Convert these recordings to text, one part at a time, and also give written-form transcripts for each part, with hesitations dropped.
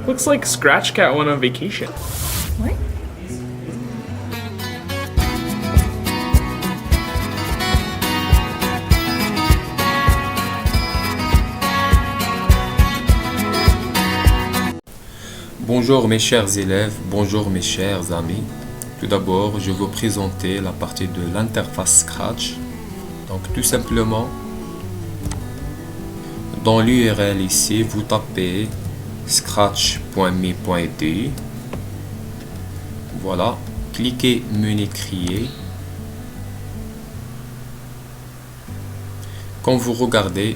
Looks like Scratch Cat went on vacation. What? Bonjour mes chers élèves, bonjour mes chers amis. Tout d'abord, je vais vous présenter la partie de l'interface Scratch. Donc tout simplement, dans l'URL ici, vous tapez scratch.me.edu. Voilà, cliquez menu créer. Quand vous regardez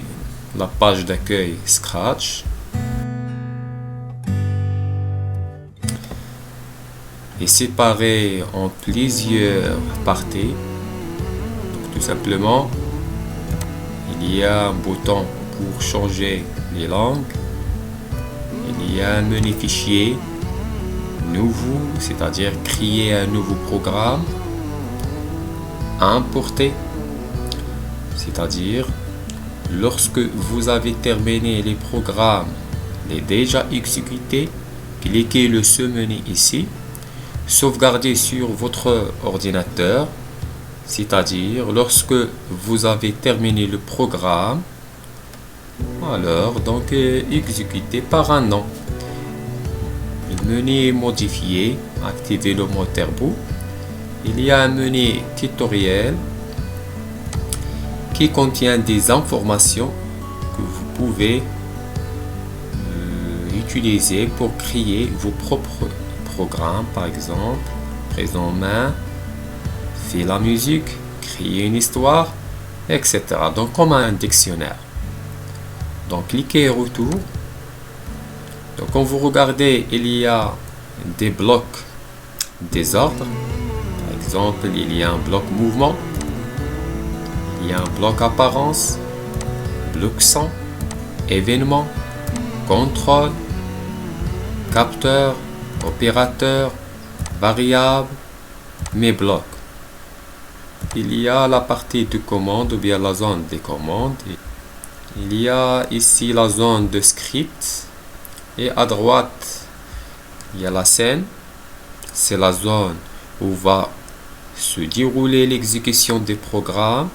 la page d'accueil Scratch, est séparé en plusieurs parties. Donc, tout simplement, il y a un bouton pour changer les langues. Il y a un menu fichier nouveau, c'est-à-dire créer un nouveau programme. Importer, c'est-à-dire lorsque vous avez terminé les programmes, les déjà exécutés, cliquez le ce menu ici. Sauvegarder sur votre ordinateur, c'est-à-dire lorsque vous avez terminé le programme, alors donc exécuter par un nom. Le menu modifier, activer le mode turbo. Il y a un menu tutoriel qui contient des informations que vous pouvez utiliser pour créer vos propres programme, par exemple, prise en main, fait la musique, créer une histoire, etc. Donc, comme un dictionnaire. Donc, cliquez retour. Donc, quand vous regardez, il y a des blocs désordre. Par exemple, il y a un bloc mouvement, il y a un bloc apparence, bloc son, événement, contrôle, capteur, opérateur, variable, mes blocs. Il y a la partie de commande ou bien la zone des commandes. Il y a ici la zone de script. Et à droite, il y a la scène. C'est la zone où va se dérouler l'exécution des programmes.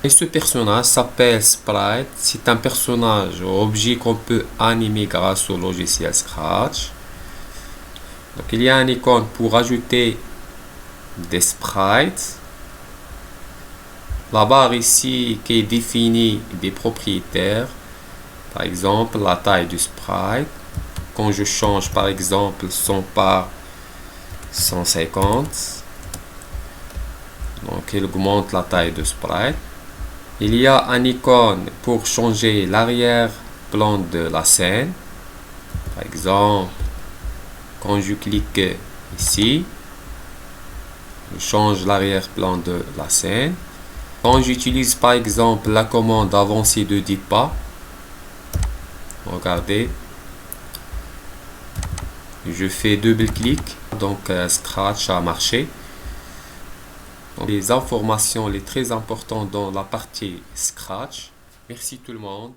Et ce personnage s'appelle Sprite. C'est un personnage objet qu'on peut animer grâce au logiciel Scratch. Donc, il y a un icône pour ajouter des sprites. La barre ici qui définit des propriétaires. Par exemple, la taille du sprite. Quand je change par exemple 100 par 150, donc il augmente la taille du sprite. Il y a un icône pour changer l'arrière-plan de la scène. Par exemple, quand je clique ici, je change l'arrière-plan de la scène. Quand j'utilise par exemple la commande avancer de 10 pas, regardez, je fais double-clic, donc Scratch a marché. Donc, les informations les très importantes dans la partie Scratch. Merci tout le monde.